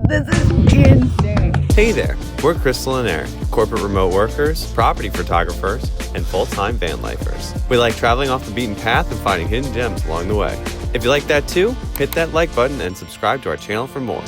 This is insane. Hey there, we're Crystal and Eric, corporate remote workers, property photographers, and full-time van lifers. We like traveling off the beaten path and finding hidden gems along the way. If you like that too, hit that like button and subscribe to our channel for more.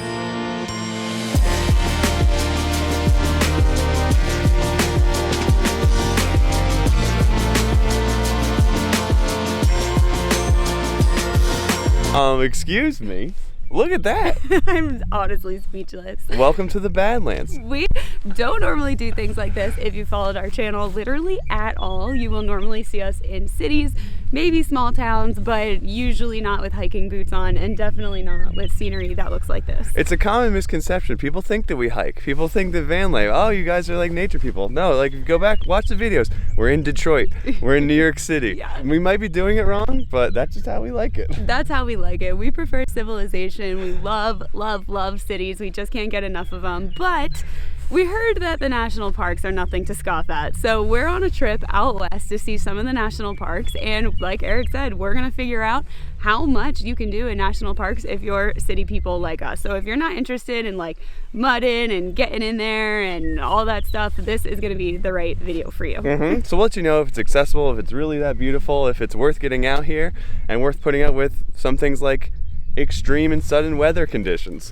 Excuse me. Look at that. I'm honestly speechless. Welcome to the Badlands. We don't normally do things like this. If you followed our channel literally at all, you will normally see us in cities, maybe small towns, but usually not with hiking boots on, and definitely not with scenery that looks like this. It's a common misconception. People think that we hike. People think that van life, oh, you guys are like nature people. No, like go back, watch the videos. We're in Detroit. We're in New York City. Yeah. We might be doing it wrong, but that's just how we like it. That's how we like it. We prefer civilization. We love, love, love cities. We just can't get enough of them. But we heard that the national parks are nothing to scoff at. So we're on a trip out west to see some of the national parks. And like Eric said, we're going to figure out how much you can do in national parks if you're city people like us. So if you're not interested in like mudding and getting in there and all that stuff, this is going to be the right video for you. So we'll let you know if it's accessible, if it's really that beautiful, if it's worth getting out here and worth putting up with some things like extreme and sudden weather conditions.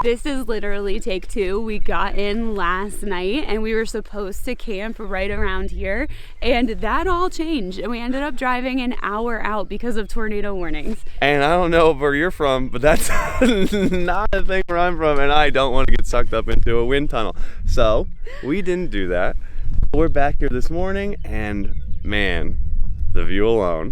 This is literally take two. We got in last night and we were supposed to camp right around here, and that all changed and we ended up driving an hour out because of tornado warnings. And I don't know where you're from, but that's not a thing where I'm from, and I don't want to get sucked up into a wind tunnel. So we didn't do that. We're back here this morning and man, the view alone.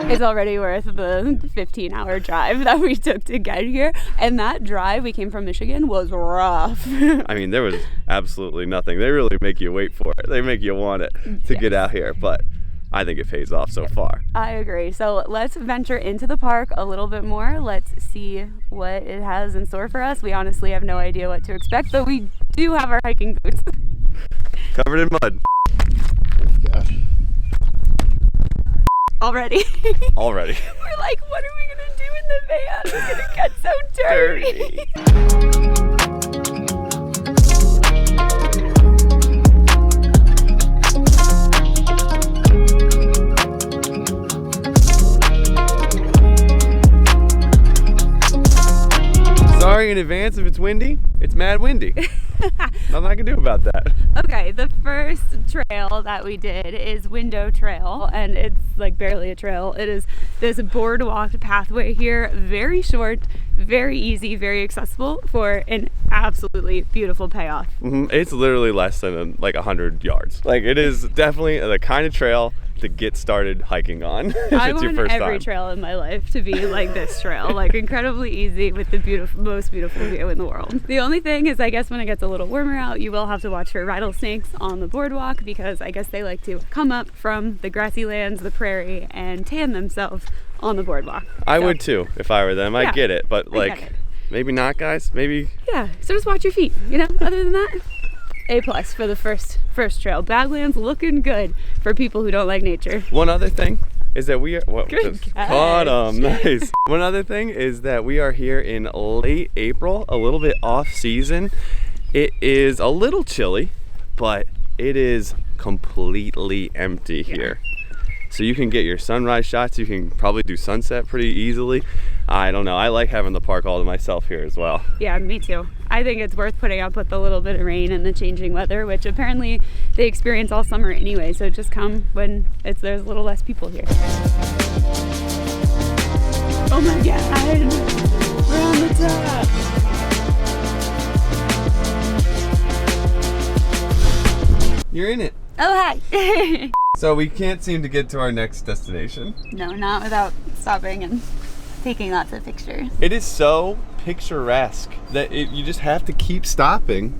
It's already worth the 15-hour drive that we took to get here. And that drive, we came from Michigan, was rough. I mean, there was absolutely nothing. They really make you wait for it. They make you want it to get out here, but I think it pays off so far. I agree. So let's venture into the park a little bit more. Let's see what it has in store for us. We honestly have no idea what to expect, but we do have our hiking boots. Covered in mud. Gosh. Already. Already. We're like, what are we gonna do in the van? It's gonna get so dirty. Sorry in advance if it's windy. It's mad windy. Nothing I can do about that. Okay, the first trail that we did is Window Trail, and it's like barely a trail. It is this boardwalk pathway here, very short, very easy, very accessible for an absolutely beautiful payoff. It's literally less than like 100 yards. Like it is definitely the kind of trail to get started hiking on if I it's your want first every time. trail in my life to be like this trail, like incredibly easy with the most beautiful view in the world. The only thing is, I guess when it gets a little warmer out, you will have to watch for rattlesnakes on the boardwalk, because I guess they like to come up from the grassy lands, the prairie, and tan themselves on the boardwalk. I would too if I were them. I get it, but like get it. maybe not, guys. Maybe. Yeah, so just watch your feet, you know. Other than that, A+ for the first trail. Badlands looking good for people who don't like nature. One other thing is that we are Good catch. caught 'em. Nice. One other thing is that we are here in late April, a little bit off season. It is a little chilly, but it is completely empty here. So you can get your sunrise shots. You can probably do sunset pretty easily. I don't know. I like having the park all to myself here as well. Yeah, me too. I think it's worth putting up with the little bit of rain and the changing weather, which apparently they experience all summer anyway. So just come when there's a little less people here. Oh my God, we're on the top. You're in it. Oh, hi. So we can't seem to get to our next destination. No, not without stopping and taking lots of pictures. It is so picturesque that you just have to keep stopping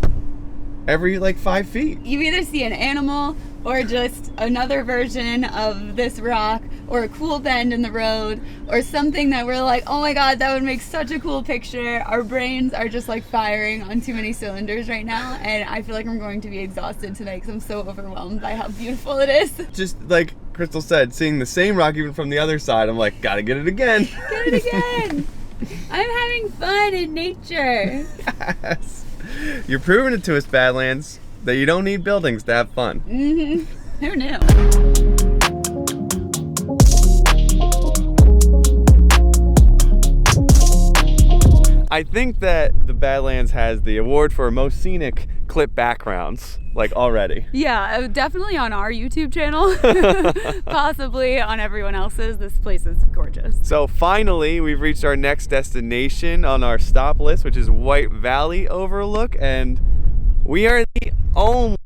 every like 5 feet. You either see an animal or just another version of this rock or a cool bend in the road or something that we're like, oh my God, that would make such a cool picture. Our brains are just like firing on too many cylinders right now, and I feel like I'm going to be exhausted tonight because I'm so overwhelmed by how beautiful it is. Just like Crystal said, seeing the same rock even from the other side, I'm like, gotta get it again. Get it again. I'm having fun in nature. Yes. You're proving it to us, Badlands, that you don't need buildings to have fun. Mm-hmm. Who knew? I think that the Badlands has the award for most scenic clip backgrounds, like already. Yeah, definitely on our YouTube channel. Possibly on everyone else's. This place is gorgeous. So finally, we've reached our next destination on our stop list, which is White Valley Overlook, and we are the only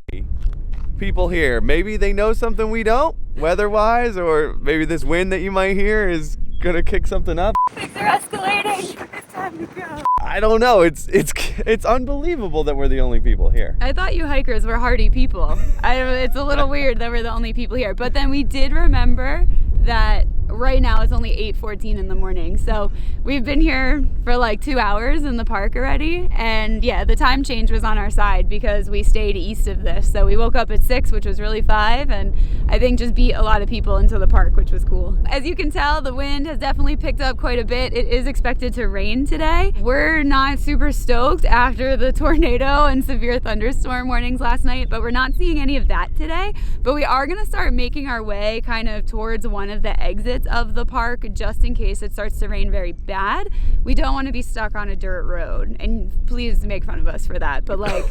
people here. Maybe they know something we don't, weather-wise, or maybe this wind that you might hear is gonna kick something up. Things are escalating. It's time to go. I don't know. It's unbelievable that we're the only people here. I thought you hikers were hardy people. It's a little weird that we're the only people here. But then we did remember that right now it's only 8:14 in the morning. So we've been here for like 2 hours in the park already. And yeah, the time change was on our side because we stayed east of this. So we woke up at 6, which was really 5. And I think just beat a lot of people into the park, which was cool. As you can tell, the wind has definitely picked up quite a bit. It is expected to rain today. We're not super stoked after the tornado and severe thunderstorm warnings last night, but we're not seeing any of that today. But we are gonna start making our way kind of towards one of the exits of the park just in case it starts to rain very bad. We don't want to be stuck on a dirt road, and please make fun of us for that, but like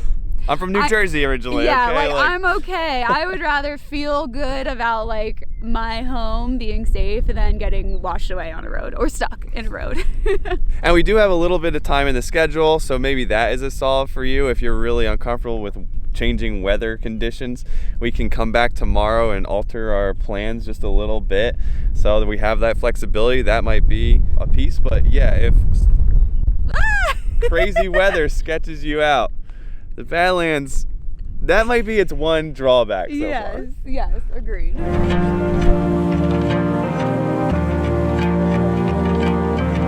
I'm from New Jersey originally. Yeah, okay? I'm okay. I would rather feel good about like my home being safe than getting washed away on a road or stuck in a road. And we do have a little bit of time in the schedule, so maybe that is a solve for you if you're really uncomfortable with changing weather conditions. We can come back tomorrow and alter our plans just a little bit so that we have that flexibility. That might be a piece, but yeah, if crazy weather sketches you out, the Badlands, that might be its one drawback so far. Yes, agreed.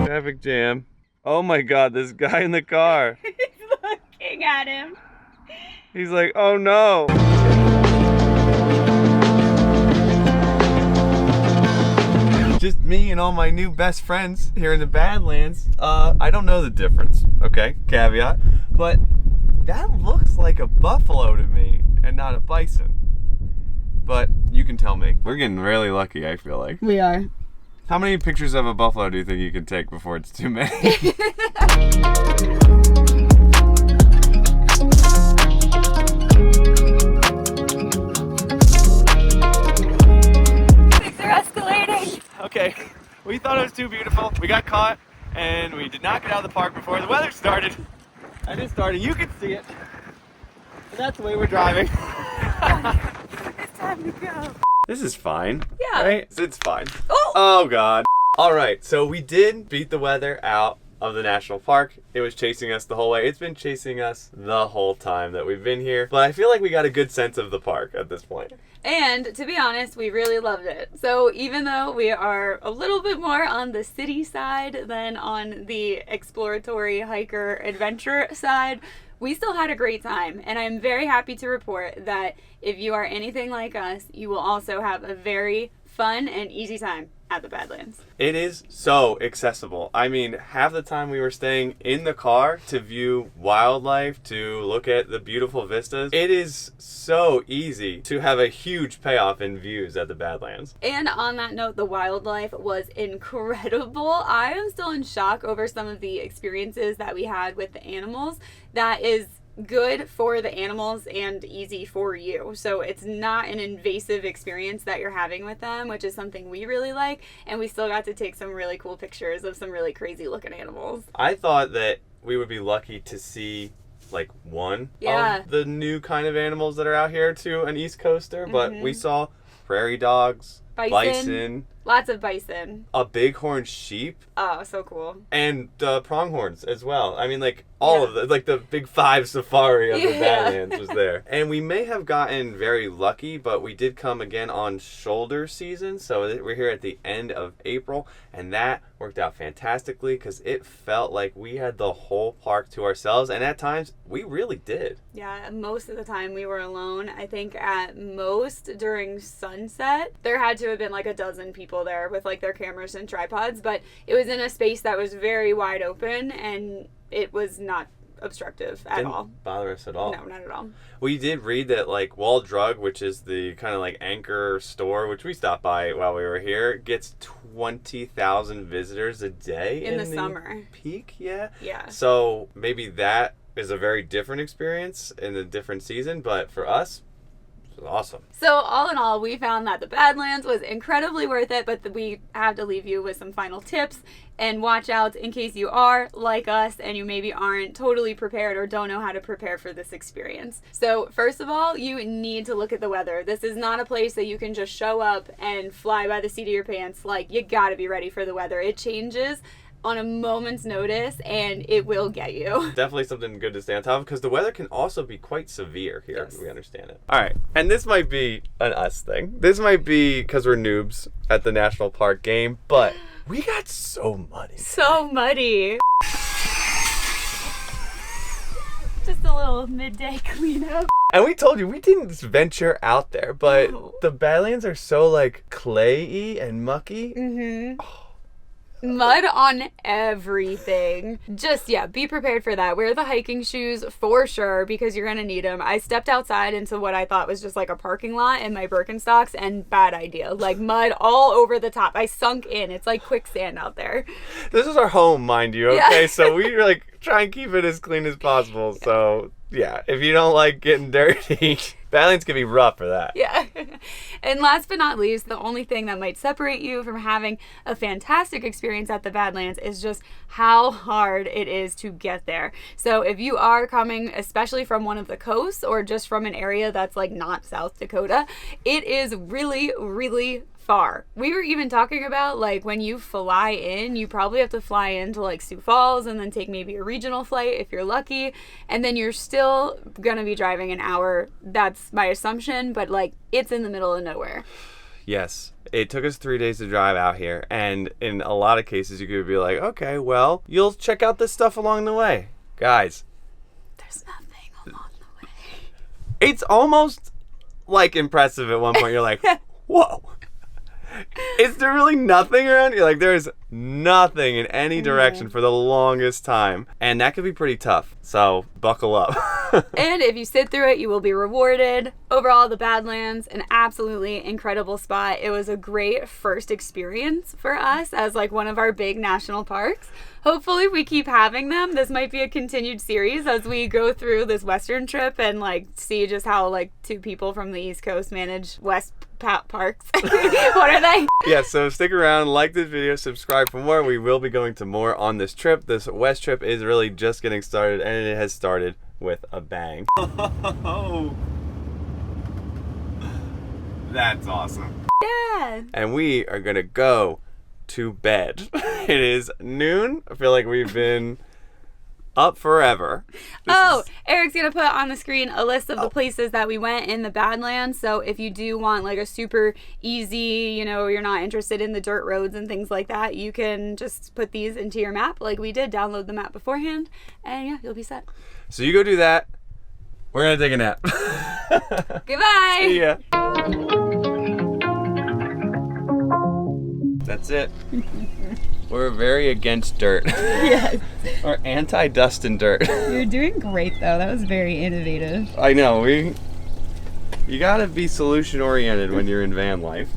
Traffic jam. Oh my God, this guy in the car. He's looking at him. He's like, oh no. Just me and all my new best friends here in the Badlands. I don't know the difference, okay, caveat, but that looks like a buffalo to me and not a bison. But you can tell me. We're getting really lucky, I feel like. We are. How many pictures of a buffalo do you think you can take before it's too many? Okay, we thought it was too beautiful. We got caught and we did not get out of the park before the weather started. And it started, you can see it. And that's the way we're driving. It's time to go. This is fine. Yeah. Right? It's fine. Oh! Oh God. All right, so we did beat the weather out of the national park. It was chasing us the whole way. It's been chasing us the whole time that we've been here. But I feel like we got a good sense of the park at this point. And to be honest, we really loved it. So even though we are a little bit more on the city side than on the exploratory hiker adventure side, we still had a great time. And I'm very happy to report that if you are anything like us, you will also have a very fun and easy time at the Badlands. It is so accessible. I mean, half the time we were staying in the car to view wildlife, to look at the beautiful vistas. It is so easy to have a huge payoff in views at the Badlands. And on that note, the wildlife was incredible. I am still in shock over some of the experiences that we had with the animals. That is good for the animals and easy for you. So it's not an invasive experience that you're having with them, which is something we really like. And we still got to take some really cool pictures of some really crazy looking animals. I thought that we would be lucky to see like one of the new kind of animals that are out here to an East Coaster, but we saw prairie dogs, bison, Lots of bison. a bighorn sheep, Oh, so cool. and pronghorns as well. I mean, like all of the, like the big 5 safari of the Badlands was there. And we may have gotten very lucky, but we did come again on shoulder season. So we're here at the end of April, and that worked out fantastically because it felt like we had the whole park to ourselves. And at times, we really did. Yeah, most of the time we were alone. I think at most during sunset, there had to have been like a dozen people there with like their cameras and tripods, but it was in a space that was very wide open and it was not obstructive at all. Didn't bother us at all. No, not at all. We did read that like Wall Drug, which is the kind of like anchor store, which we stopped by while we were here, gets 20,000 visitors a day In the summer. Peak, yeah. Yeah. So maybe that is a very different experience in a different season, but for us, it was awesome. So all in all, we found that the Badlands was incredibly worth it, but we have to leave you with some final tips and watch outs in case you are like us and you maybe aren't totally prepared or don't know how to prepare for this experience. So first of all, you need to look at the weather. This is not a place that you can just show up and fly by the seat of your pants. Like, you gotta be ready for the weather. It changes on a moment's notice and it will get you. Definitely something good to stay on top of because the weather can also be quite severe here. Yes. We understand it. All right. And this might be an us thing. This might be because we're noobs at the national park game, but we got so muddy. So muddy. Just a little midday cleanup. And we told you we didn't venture out there, but No. the Badlands are so like clayey and mucky. Mm-hmm. Mud on everything. Just, yeah, be prepared for that. Wear the hiking shoes for sure because you're going to need them. I stepped outside into what I thought was just like a parking lot in my Birkenstocks and bad idea. Like mud all over the top. I sunk in. It's like quicksand out there. This is our home, mind you, okay? Yeah. So we like try and keep it as clean as possible. So yeah, if you don't like getting dirty, Badlands can be rough for that. Yeah. And last but not least, the only thing that might separate you from having a fantastic experience at the Badlands is just how hard it is to get there. So if you are coming, especially from one of the coasts or just from an area that's like not South Dakota, it is really, really far. We were even talking about like when you fly in, you probably have to fly into like Sioux Falls and then take maybe a regional flight if you're lucky, and then you're still gonna be driving an hour. That's my assumption, but like it's in the middle of nowhere. Yes. It took us 3 days to drive out here, and in a lot of cases you could be like, okay, well, you'll check out this stuff along the way. Guys, There's nothing along the way. it's almost like impressive at one point. You're like, whoa. Is there really nothing around? You're like, there's nothing in any direction for the longest time. And that could be pretty tough. So buckle up. And if you sit through it, you will be rewarded. Overall, the Badlands, an absolutely incredible spot. It was a great first experience for us as like one of our big national parks. Hopefully we keep having them. This might be a continued series as we go through this Western trip and like see just how like 2 people from the East Coast manage West parks. What are they? Yeah, so stick around, like this video, subscribe for more. We will be going to more on this trip. This West trip is really just getting started, and it has started with a bang. Oh, that's awesome. Yeah. And we are gonna go to bed. It is noon. I feel like we've been up forever. Eric's gonna put on the screen a list of the places that we went in the Badlands. So if you do want like a super easy, you know, you're not interested in the dirt roads and things like that, you can just put these into your map like we did, download the map beforehand, and yeah, you'll be set. So you go do that. We're gonna take a nap. Goodbye. See ya. That's it. We're very against dirt. Yes. We're anti-dust and dirt. You're doing great though. That was very innovative. I know, you gotta be solution oriented when you're in van life.